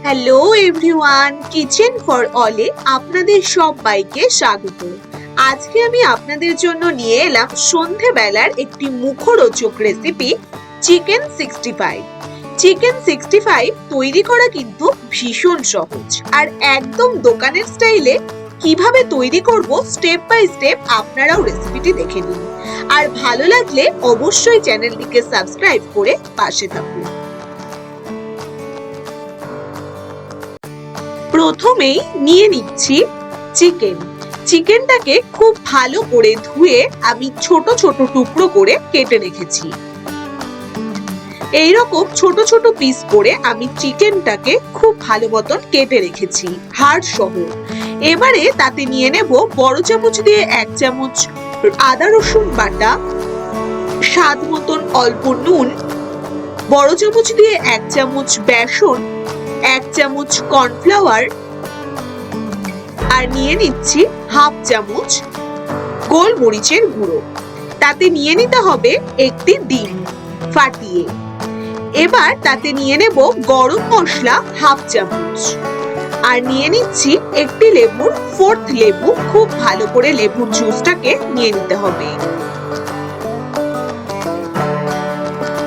Hello everyone, kitchen for অলে আপনাদের সবাইকে স্বাগত। আজকে আমি আপনাদের জন্য নিয়ে এলাম সন্ধেবেলার একটি মুখরোচক রেসিপি, চিকেন 65। চিকেন 65 তৈরি করা কিন্তু ভীষণ সহজ আর একদম দোকানের স্টাইলে। কিভাবে তৈরি করব স্টেপ বাই স্টেপ আপনারাও রেসিপিটি দেখে নিন। আর ভালো লাগলে অবশ্যই চ্যানেলটিকে সাবস্ক্রাইব করে পাশে থাকুন। প্রথমেই নিয়ে নিচ্ছি চিকেনটাকে খুব ভালো করে ধুয়ে আমি ছোট ছোট টুকরো করে কেটে রেখেছি। এইরকম ছোট ছোট পিস করে আমি চিকেনটাকে খুব ভালো মতন কেটে রেখেছি হাড় সহ। এবারে তাতে নিয়ে নেব বড় চামচ দিয়ে 1 চামচ আদা রসুন বাটা, স্বাদ মতন অল্প নুন, বড় চামচ দিয়ে 1 চামচ বেসন, 1 চামচ কর্নফ্লাওয়ার, আর নিয়ে নিচ্ছি হাফ চামচ গোলমরিচের গুঁড়ো। তাতে নিয়ে নিতে হবে একটি ডিম ফাটিয়ে। এবার তাতে নিয়ে নেব গরম মশলা হাফ চামচ, আর নিয়ে নিচ্ছি একটি লেবুর 4th লেবু। খুব ভালো করে লেবুর জুসটাকে নিয়ে নিতে হবে।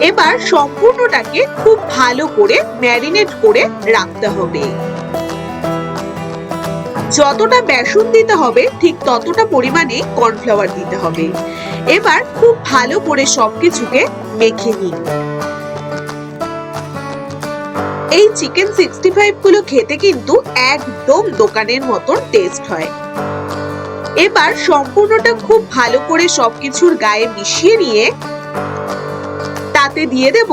এবার সম্পূর্ণটাকে খুব ভালো করে ম্যারিনেট করে রাখতে হবে। যতটা বেসন দিতে হবে ঠিক ততটা পরিমাণে কর্নফ্লাওয়ার দিতে হবে। এবার খুব ভালো করে সবকিছুকে মেখে নিন। এই চিকেন 65 গুলো খেতে কিন্তু একদম দোকানের মতন টেস্ট হয়। এবার সম্পূর্ণটা খুব ভালো করে সবকিছুর গায়ে মিশিয়ে নিয়ে তাতে দিয়ে দেব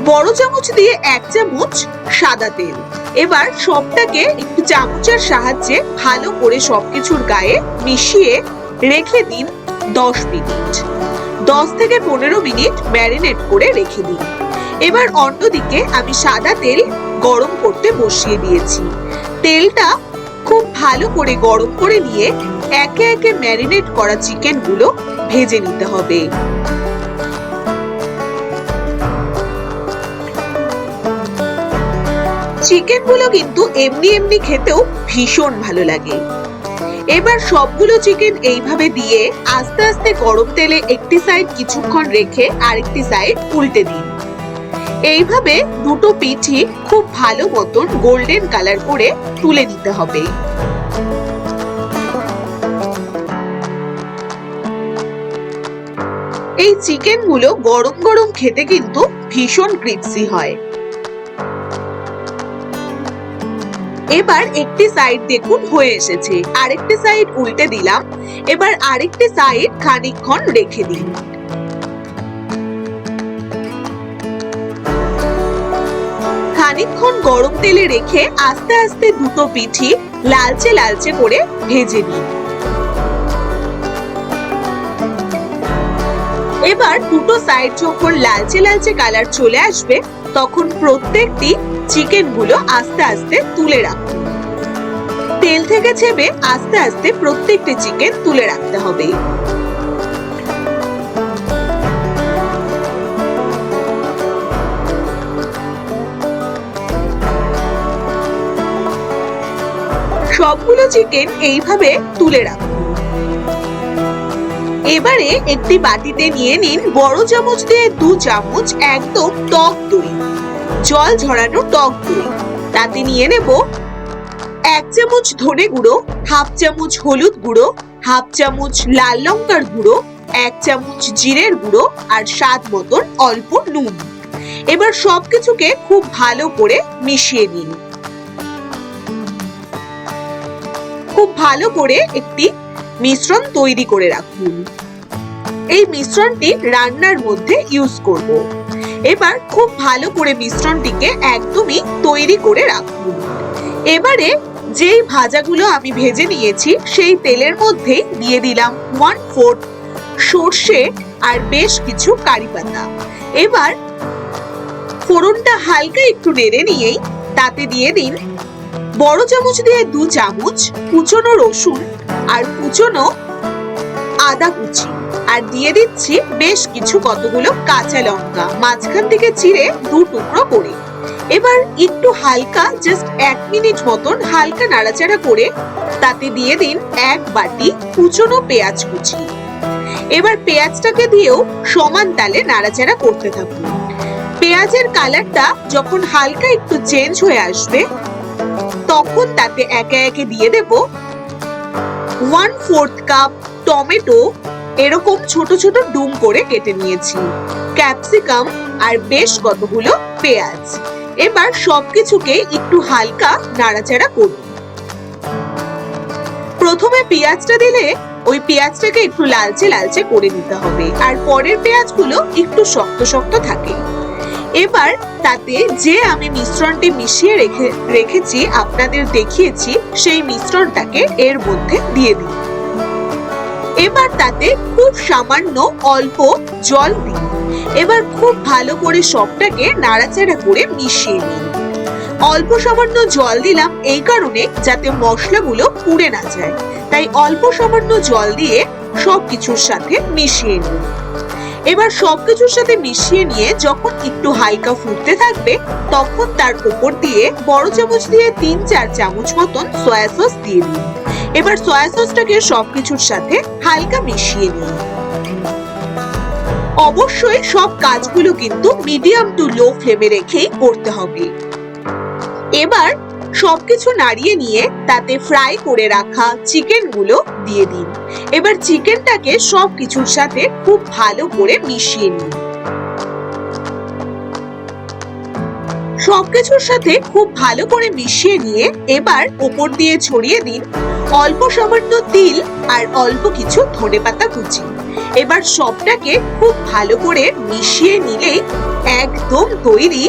বড় চামচ দিয়ে 1 চামচ সাদা তেল। এবার সবটাকে একটু চামচের সাহায্যে ভালো করে সবকিছুর গায়ে মিশিয়ে রেখে দিন 10 মিনিট। 10 থেকে 15 মিনিট ম্যারিনেট করে রেখে দিন। এবার অন্যদিকে আমি সাদা তেল গরম করতে বসিয়ে দিয়েছি। তেলটা খুব ভালো করে গরম করে নিয়ে একে একে ম্যারিনেট করা চিকেনগুলো ভেজে নিতে হবে। চিকেনগুলো কিন্তু এমনি এমনি খেতেও ভীষণ ভালো লাগে। এবার সবগুলো চিকেন এইভাবে দিয়ে আস্তে আস্তে গরম তেলে একটি সাইড কিছুক্ষণ রেখে আরেকটি সাইড উল্টে দিন। এইভাবে দুটো পিঠই খুব ভালো মতন গোল্ডেন কালার করে তুলে নিতে হবে। এই চিকেনগুলো গরম গরম খেতে কিন্তু ভীষণ ক্রিস্পি হয়। এবার একটি সাইড দেখুন হয়ে এসেছে, আরেকটি সাইড উল্টে দিলাম। এবার আরেকটি সাইড খানিকক্ষণ রেখে দিন। খানিকক্ষণ গরম তেলে রেখে আস্তে আস্তে দুটো পিঠই লালচে লালচে করে ভেজে নিন। এবার দুটো সাইড যখন লালচে লালচে কালার চলে আসবে তখন প্রত্যেকটি চিকেনগুলো আস্তে আস্তে তুলে রাখুন। তেল থেকে ছেড়ে আস্তে আস্তে প্রত্যেকটি চিকেন তুলে রাখতে হবে। সবগুলো চিকেন এইভাবে তুলে রাখুন। এবারে একটি বাটিতে নিয়ে নিন বড় চামচ দিয়ে 2 চামচ একদম টক দই, জল ঝরানো টক দই। তাতে নিয়ে নেব 1 চামচ ধনে গুঁড়ো, হাফ চামচ হলুদ গুঁড়ো, হাফ চামচ লাল লঙ্কার গুঁড়ো, 1 চামচ জিরের গুঁড়ো, আর স্বাদ মতন অল্প নুন। এবার সবকিছুকে খুব ভালো করে মিশিয়ে নিন। খুব ভালো করে একটি মিশ্রণ তৈরি করে রাখুন। এই মিশ্রণটি রান্নার মধ্যে ইউজ করব। এবার খুব ভালো করে মিশ্রণটিকে একদমই তৈরি করে রাখুন। এবারে যেই ভাজাগুলো আমি ভেজে নিয়েছি সেই তেলের মধ্যেই দিয়ে দিলাম 1/4 সর্ষে আর বেশ কিছু কারি পাতা। এবার ফোড়নটা হালকা একটু নেড়ে নিয়েই তাতে দিয়ে দিন বড় চামচ দিয়ে 2 চামচ কুচনো রসুন আর কুচনো আদা কুচি, আর দিয়ে দিচ্ছি বেশ কিছু কতগুলো কাঁচা লঙ্কা মাঝখান থেকে চিড়ে 2 টুকরো করে। এবার একটু হালকা জাস্ট 1 মিনিট মতন হালকা নাড়াচাড়া করে তাতে দিয়ে দিন 1 বাটি কুচনো পেঁয়াজ কুচি। এবার পেঁয়াজটাকে দিয়েও সমান তালে নাড়াচাড়া করতে থাকুন। পেঁয়াজের কালারটা যখন হালকা একটু চেঞ্জ হয়ে আসবে তখন তাতে একে একে দিয়ে দেব 1/4 কাপ টমেটো, এরকম ছোট ছোট ডুম করে কেটে নিয়েছি, ক্যাপসিকাম আর বেশ কতগুলো পেঁয়াজ। এবার সবকিছুকে একটু হালকা নাড়াচাড়া করুন। প্রথমে পেঁয়াজটা দিলে ওই পেঁয়াজটাকে একটু লালচে লালচে করে নিতে হবে, আর পরের পেঁয়াজগুলো একটু শক্ত শক্ত থাকে। এবার তাতে যে আমি মিশ্রণটি মিশিয়ে রেখেছি আপনাদের দেখিয়েছি, সেই মিশ্রণটাকে এর মধ্যে দিয়ে দিন। এবার তাতে খুব সামান্য অল্প জল দিন। এবার খুব ভালো করে সবটাকে নাড়াচাড়া করে মিশিয়ে নিন। অল্প সামান্য জল দিলাম এই কারণে যাতে মশলাগুলো পুড়ে না যায়, তাই অল্প সামান্য জল দিয়ে সবকিছুর সাথে মিশিয়ে নিন। এবার সবকিছুর সাথে মিশিয়ে নিয়ে যখন একটু হালকা ফুটতে থাকবে তখন তার উপর দিয়ে বড় চামচ দিয়ে 3-4 চামচ মতন সয়া সস দিয়ে দিন। এবার সয়া সসটাকে সবকিছুর সাথে হালকা মিশিয়ে নিন। অবশ্যই সব কাজগুলো কিন্তু মিডিয়াম টু লো ফ্লেমে রেখেই করতে হবে। এবার সবকিছু নাড়িয়ে নিয়ে তাতে ফ্রাই করে রাখা চিকেনগুলো দিয়ে দিন। এবার চিকেনটাকে সবকিছুর সাথে খুব ভালো করে মিশিয়ে নিন। সবকিছুর সাথে খুব ভালো করে মিশিয়ে নিয়ে এবার উপর দিয়ে ছড়িয়ে দিন অল্প সামান্য তিল আর অল্প কিছু ধনেপাতা কুচি। এবার সবটাকে খুব ভালো করে মিশিয়ে নিলেই একদম তৈরি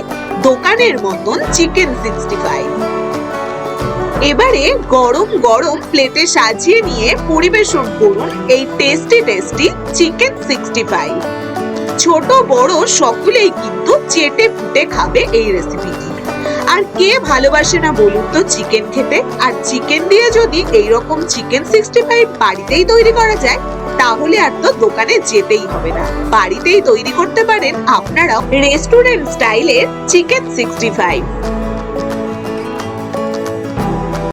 দোকানের মতন চিকেন 65। এবারে গরম গরম প্লেটে সাজিয়ে নিয়ে পরিবেশন করুন এই টেস্টি চিকেন 65। ছোট বড় সকলেই কিন্তু চেটে পুটে খাবে এই রেসিপিটি। আর কে ভালোবাসে না বলুন তো চিকেন খেতে? আর চিকেন দিয়ে যদি এইরকম চিকেন 65 বাড়িতেই তৈরি করা যায় তাহলে আর তো দোকানে যেতেই হবে না। বাড়িতেই তৈরি করতে পারেন আপনারাও রেস্টুরেন্ট স্টাইলের চিকেন 65।